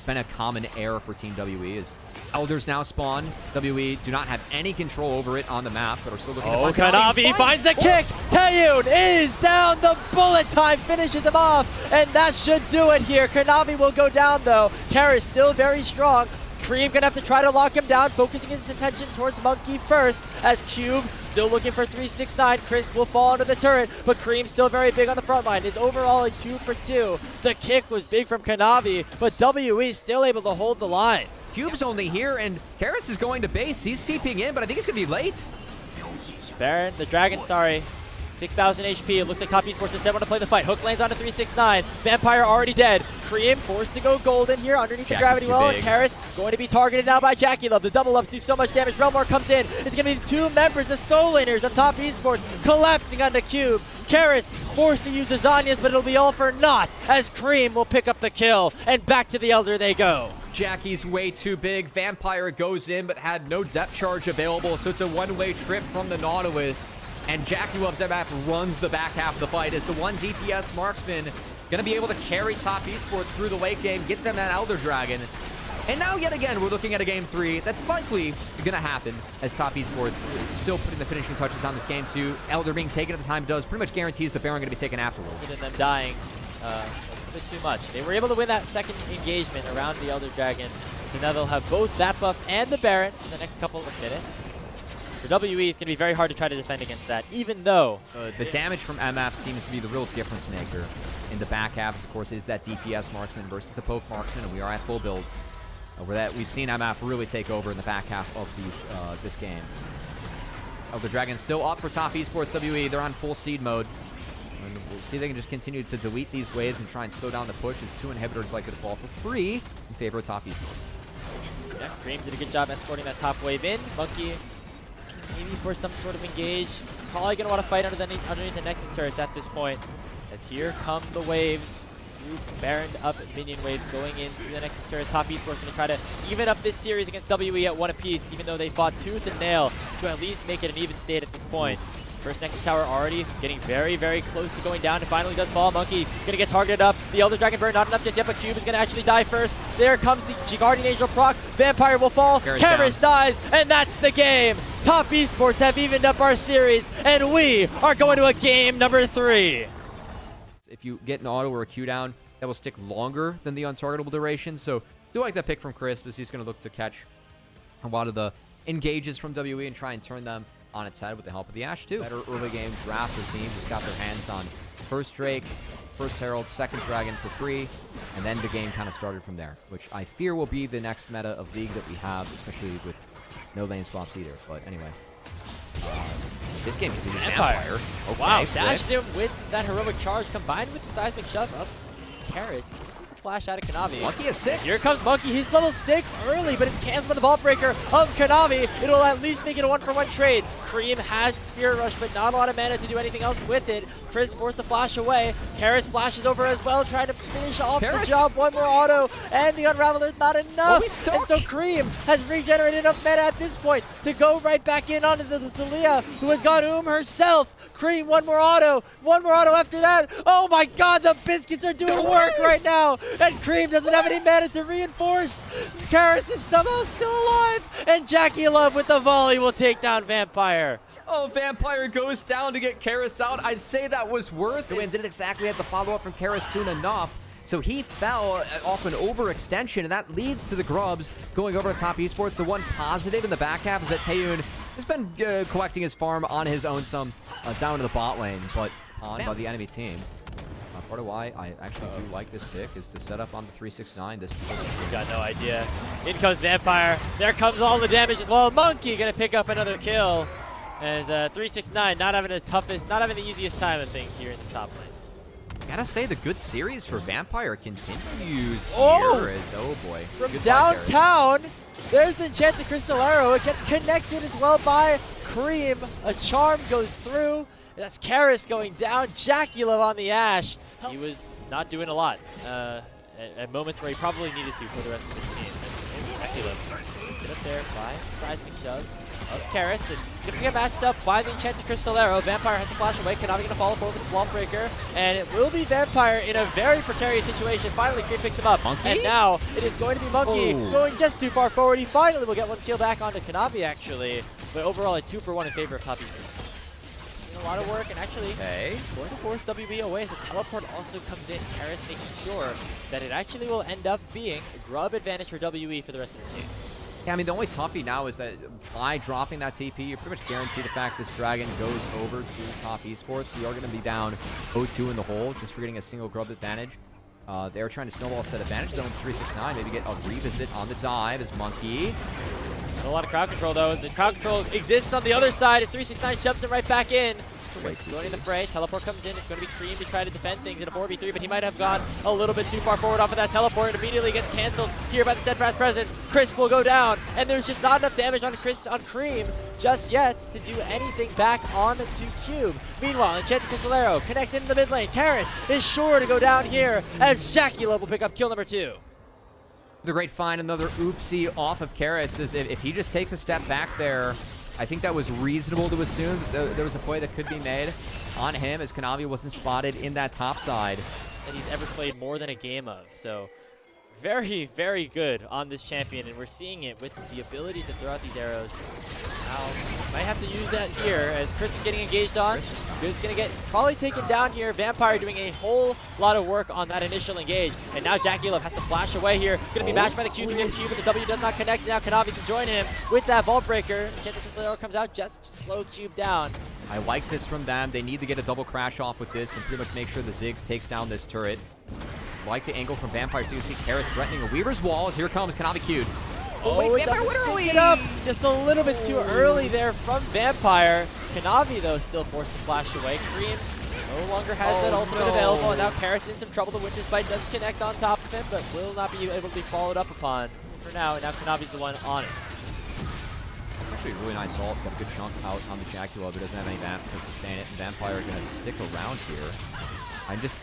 been a common error for Team WE is Elders now spawn. WE do not have any control over it on the map, but are still looking to find Kanavi finds the kick. Taeyun is down. The bullet time finishes him off, and that should do it here. Kanavi will go down though. Karis still very strong. Cream gonna have to try to lock him down, focusing his attention towards Monkey first, as Cube still looking for 369. Chris will fall under the turret, but Cream still very big on the front line. It's overall a 2 for 2. The kick was big from Kanavi, but WE still able to hold the line. Cube's only here, and Karis is going to base. He's TPing in, but I think he's going to be late. Baron, the Dragon, sorry. 6,000 HP. It looks like Top Esports instead want to play the fight. Hook lands on a 369. Vampire already dead. Cream forced to go golden here underneath the gravity well. And Karis going to be targeted now by Jackie Love. The double ups do so much damage. Relmar comes in. It's going to be 2 members, the soul laners of Top Esports, collapsing on the Cube. Karis forced to use the Zanyas, but it'll be all for naught as Cream will pick up the kill. And back to the Elder they go. Jackie's way too big. Vampire goes in, but had no depth charge available, so it's a one-way trip from the Nautilus. And Jackie Loves that map runs the back half of the fight as the one DPS marksman going to be able to carry Top Esports through the late game, get them that Elder Dragon. And now yet again, we're looking at a game 3 that's likely going to happen as Top Esports still putting the finishing touches on this game 2. Elder being taken at the time does pretty much guarantees the Baron going to be taken afterwards. And them dying a bit too much. They were able to win that second engagement around the Elder Dragon. So now they'll have both that buff and the Baron in the next couple of minutes. For WE, it's going to be very hard to try to defend against that, even though the damage from MF seems to be the real difference maker in the back half. Of course, is that DPS marksman versus the poke marksman, and we are at full builds. We've seen MF really take over in the back half of this game. The Dragon's still up for Top Esports WE. They're on full seed mode. And we'll see if they can just continue to delete these waves and try and slow down the push as 2 inhibitors likely to fall for free in favor of Top Esports. Yeah, Cream did a good job escorting that top wave in. Monkey maybe for some sort of engage. Probably going to want to fight underneath the Nexus turrets at this point. As here come the waves. Baron up minion waves going in through the Nexus turrets. Top Esports going to try to even up this series against WE at 1 apiece, even though they fought tooth and nail to at least make it an even state at this point. First Nexus tower already getting very, very close to going down. It finally does fall. Monkey going to get targeted up. The Elder Dragon burn not enough just yet, but Cube is going to actually die first. There comes the Guardian Angel proc. Vampire will fall. Karis dies, and that's the game. Top Esports have evened up our series, and we are going to a game number 3. If you get an auto or a Q down, that will stick longer than the untargetable duration. So do like that pick from Chris, because he's going to look to catch a lot of the engages from WE and try and turn them on its head with the help of the Ashe too. Better early game drafter team just got their hands on first Drake, first Herald, second Dragon for free, and then the game kind of started from there, which I fear will be the next meta of League that we have, especially with no lane swaps either. But anyway, this game continues. Vampire. Okay, wow, dashed him with that heroic charge combined with the seismic shove up Karis. Flash out of Kanavi. Monkey is 6. Here comes Monkey. He's level 6 early, but it's canceled by the Vault Breaker of Kanavi. It'll at least make it a 1-for-1 trade. Cream has Spirit Rush, but not a lot of mana to do anything else with it. Chris forced to flash away. Karis flashes over as well, trying to finish off the job. One more auto, and the Unraveler's not enough. And so Cream has regenerated enough mana at this point to go right back in onto the Talia, who has got herself. Cream, one more auto after that. Oh my god, the biscuits are doing work right now. And Cream doesn't have any mana to reinforce. Karis is somehow still alive. And Jackie Love with the volley will take down Vampire. Oh, Vampire goes down to get Karis out. I'd say that was worth it. And didn't exactly have the follow-up from Karis soon enough. So he fell off an overextension, and that leads to the Grubs going over to Top Esports. The one positive in the back half is that Taeyun has been collecting his farm on his own some down to the bot lane, but on by the enemy team. Part of why I actually do like this pick is the setup on the 369. This We've got no idea. In comes Vampire. There comes all the damage as well. Monkey gonna pick up another kill. As 369 not having the easiest time of things here in this top lane. Gotta say, the good series for Vampire continues here. Oh boy. From downtown, there's the Enchanted Crystal Arrow. It gets connected as well by Cream. A charm goes through. That's Karis going down. Jackie Love on the Ashe. He was not doing a lot at moments where he probably needed to for the rest of his team. And Jackie Love sit up there, fly, seismic shove. of Karis, and gonna get matched up by the Enchanted Crystalero. Vampire has to flash away. Kanavi gonna follow forward with the Wall Breaker, and it will be Vampire in a very precarious situation. Finally, Cream picks him up, Monkey? and now it is going to be Monkey going just too far forward. He finally will get one kill back onto Kanavi, actually, but overall a 2-for-1 in favor of top Esports. A lot of work, and actually going to force WB away as the teleport also comes in. Karis making sure that it actually will end up being a grub advantage for WE for the rest of the game. Yeah, I mean, the only toughy now is that by dropping that TP, you pretty much guarantee the fact this Dragon goes over to top Esports. So you're going to be down 0-2 in the hole just for getting a single grub advantage. They're trying to snowball set advantage, though, in 369. Maybe get a revisit on the dive as Monkey. Not a lot of crowd control, though. The crowd control exists on the other side as 369 shoves him right back in. Going in the fray. Teleport comes in. It's going to be Cream to try to defend things in a 4v3, but he might have gone a little bit too far forward off of that teleport. It immediately gets canceled here by the Steadfast Presence. Chris will go down, and there's just not enough damage on Cream just yet to do anything back on to Cube. Meanwhile, Enchanted Crystalero connects into the mid lane. Karis is sure to go down here as Jackie Love will pick up kill number 2. The great find, another oopsie off of Karis, is if he just takes a step back there, I think that was reasonable to assume that there was a play that could be made on him as Kanavi wasn't spotted in that top side. That he's ever played more than a game of. So very, very good on this champion, and we're seeing it with the ability to throw out these arrows. Now, might have to use that here as Chris is getting engaged on. Good is going to get probably taken down here. Vampire doing a whole lot of work on that initial engage. And now Jackie Love has to flash away here. Going to be matched by the Q3 and Cube, but the W does not connect. Now Kanavi can join him with that Vault Breaker. Enchanted Crystalero comes out just to slow Cube down. I like this from them. They need to get a double crash off with this and pretty much make sure the Ziggs takes down this turret. Like the angle from Vampire too. You see Karis threatening a Weaver's Wall as here comes Kanavi Q'd. Oh, wait, Vampire, what are we? Up just a little bit too early there from Vampire. Kanavi, though, still forced to flash away. Cream no longer has that ultimate available, and now Karis in some trouble. The Winter's Bite does connect on top of him, but will not be able to be followed up upon for now, and now Kanavi's the one on it. Actually, a really nice ult. Got a good chunk out on the Jackie Love, but doesn't have any vamp to sustain it, and Vampire are going to stick around here. I'm just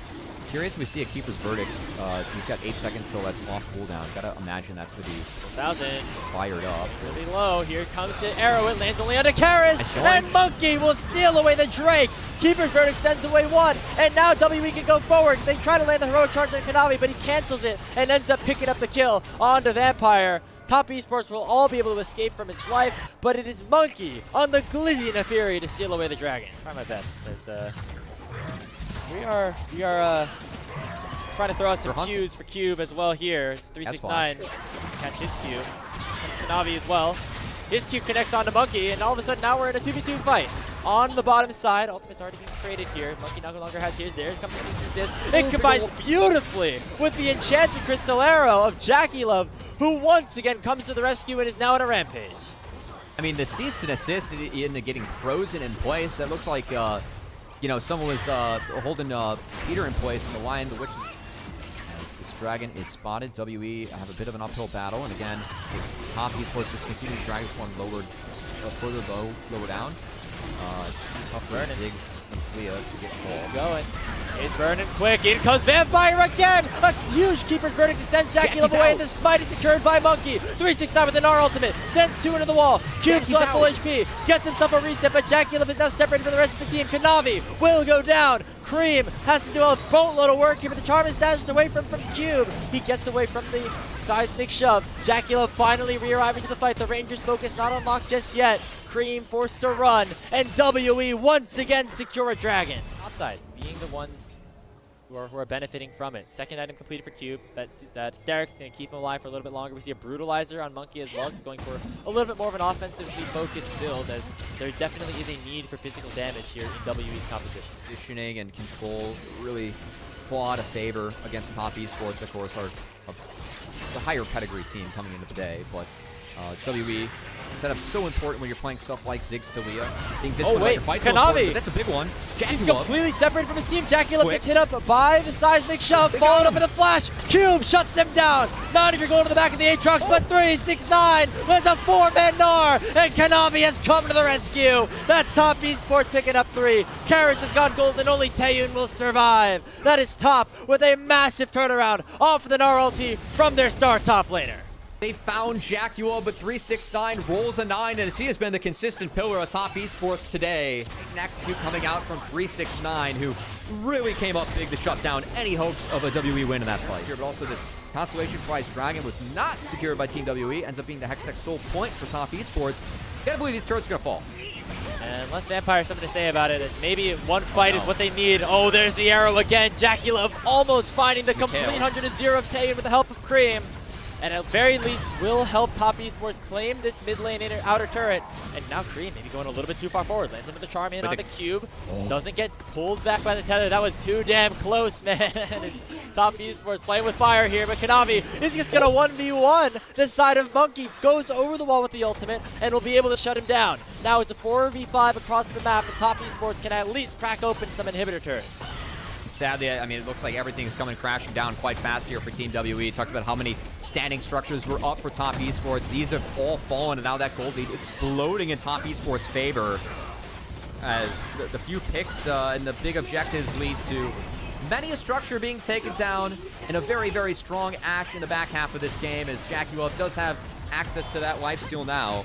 curious if we see a Keeper's Verdict. He's got 8 seconds till that's off cooldown. Gotta imagine that's gonna be 1,000 fired up. Really low. Here comes the arrow. It lands only onto Karis, and Monkey will steal away the Drake. Keeper's Verdict sends away one, and now WE can go forward. They try to land the heroic charge on Kanavi, but he cancels it and ends up picking up the kill onto Vampire. Top Esports will all be able to escape from its life, but it is Monkey on the Glizzy and Fury to steal away the dragon. Try my best, as we are trying to throw out some Qs for Cube as well here. It's 369 catch his Q. Kanavi as well. His Q connects onto Monkey, and all of a sudden now we're in a 2v2 fight. On the bottom side, Ultimate's already being traded here. Monkey no longer has his. There's comes this. It combines beautifully with the Enchanted Crystalero of Jackie Love, who once again comes to the rescue and is now on a rampage. I mean, the cease and assist into getting frozen in place. That looks like you know, someone was holding Peter in place in the line, which this Dragon is spotted. WE have a bit of an uphill battle, and again, top Esports just continuing to drag this one further lower down. Tough burn Ziggs and Leah to get called. Going. It's burning quick. In comes Vampire again. A huge Keeper's Verdict sends Jackie Love away, and the smite is secured by Monkey. 369 with an R ultimate. Sends 2 into the wall. Cube's left full HP. Gets himself a reset, but Jackie Love is now separated from the rest of the team. Kanavi will go down. Cream has to do a boatload of work here, but the charm is dashed away from Cube. He gets away from the seismic shove. Jackie Love finally re-arriving to the fight. The Ranger's focus not unlocked just yet. Cream forced to run, and WE once again secure a dragon. Topside being the ones who are benefiting from it. Second item completed for Cube. That Starrick's going to keep him alive for a little bit longer. We see a Brutalizer on Monkey as well. He's going for a little bit more of an offensively focused build, as there definitely is a need for physical damage here in WE's competition. Positioning and control really fall out of favor against top Esports, of course, are the higher pedigree team coming into the day, but WE setup so important when you're playing stuff like Ziggs to Leah. Oh wait, Kanavi! That's a big one. He's completely separated from his team. Jackie Love gets hit up by the seismic shove, followed up with a flash. Cube shuts him down. Not even going to the back of the Aatrox, but 369. There's a 4-man Gnar, and Kanavi has come to the rescue. That's top Esports picking up 3. Karis has gone gold, and only Taeyun will survive. That is top with a massive turnaround off of the Gnar ulti from their star top laner. They found Jacula, but 369 rolls a 9, and he has been the consistent pillar of top esports today. Next, coming out from 369, who really came up big to shut down any hopes of a WE win in that fight. Here, but also this consolation prize Dragon was not secured by Team WE, ends up being the Hextech sole point for top esports. Gotta believe these turrets are gonna fall. And unless Vampire has something to say about it, maybe one fight is what they need. Oh, there's the arrow again. Jacula almost finding the complete 100-0 of Taeyeon with the help of Cream. And at very least will help top esports claim this mid lane outer turret. And now Cream maybe going a little bit too far forward. Lands into the charm in on the cube. Doesn't get pulled back by the tether. That was too damn close, man. Top esports playing with fire here, but Kanavi is just gonna 1v1 the side of Monkey. Goes over the wall with the ultimate and will be able to shut him down. Now it's a 4v5 across the map, and top esports can at least crack open some inhibitor turrets. Sadly, I mean, it looks like everything's coming crashing down quite fast here for Team WE. Talked about how many standing structures were up for top esports. These have all fallen, and now that gold lead exploding in top esports' favor, as the few picks and the big objectives lead to many a structure being taken down, and a very, very strong Ashe in the back half of this game, as Jacula does have access to that lifesteal now,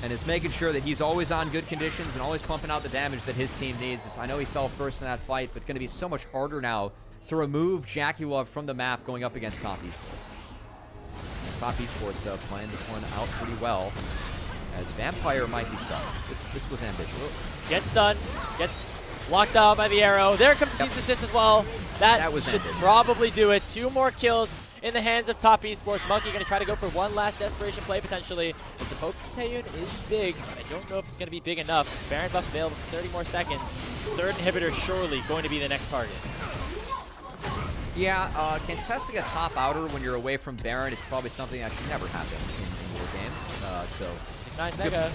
and is making sure that he's always on good conditions and always pumping out the damage that his team needs. I know he fell first in that fight, but going to be so much harder now to remove Jacula from the map going up against top esports. And top esports playing this one out pretty well, as Vampire might be stuck. This was ambitious. Gets stunned, gets locked out by the arrow. There comes the Seeds Assist as well. That should probably do it. 2 more kills in the hands of top esports. Monkey going to try to go for one last desperation play potentially. But the poke from Taeyeon is big. I don't know if it's going to be big enough. Baron buff available for 30 more seconds. Third inhibitor surely going to be the next target. Yeah, contesting a top outer when you're away from Baron is probably something that should never happen in your games. So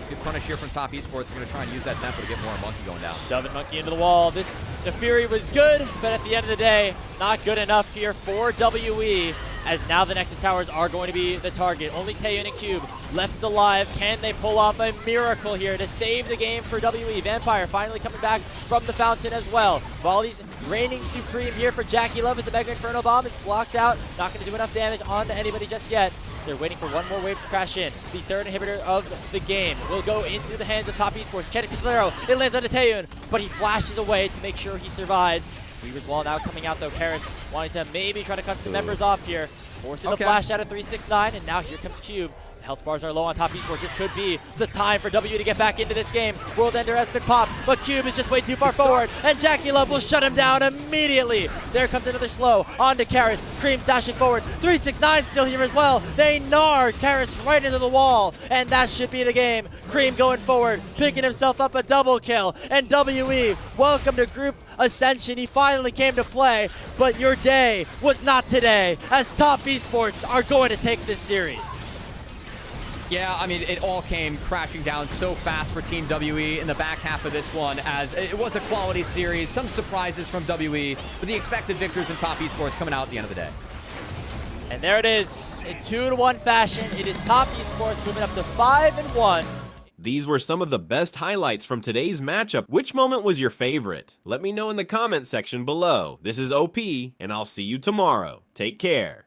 good punish here from top esports. They're going to try and use that tempo to get more Monkey going down. Shoving Monkey into the wall. The Fury was good, but at the end of the day, not good enough here for WE, as now the Nexus Towers are going to be the target. Only Taeyeon and Cube left alive. Can they pull off a miracle here to save the game for WE? Vampire finally coming back from the fountain as well. Volley's reigning supreme here for Jacula as the Mega Inferno Bomb is blocked out. Not going to do enough damage onto anybody just yet. They're waiting for one more wave to crash in. The third inhibitor of the game will go into the hands of top esports. Cheddar Pistolero, it lands on Taeyeon, but he flashes away to make sure he survives. Weaver's Wall now coming out though. Karis wanting to maybe try to cut the members off here. Forcing the flash out of 369, and now here comes Cube. Health bars are low on top esports. This could be the time for W to get back into this game. World Ender has been popped, but Cube is just way too far forward, and Jacula will shut him down immediately. There comes another slow onto Karis. Cream's dashing forward. 369 still here as well. They gnar Karis right into the wall, and that should be the game. Cream going forward, picking himself up a double kill, and WE, welcome to Group Ascension. He finally came to play, but your day was not today, as top esports are going to take this series. Yeah, I mean, it all came crashing down so fast for Team WE in the back half of this one, as it was a quality series. Some surprises from WE, but the expected victors in top esports coming out at the end of the day. And there it is, in 2-1 fashion. It is top esports moving up to 5-1. These were some of the best highlights from today's matchup. Which moment was your favorite? Let me know in the comment section below. This is OP, and I'll see you tomorrow. Take care.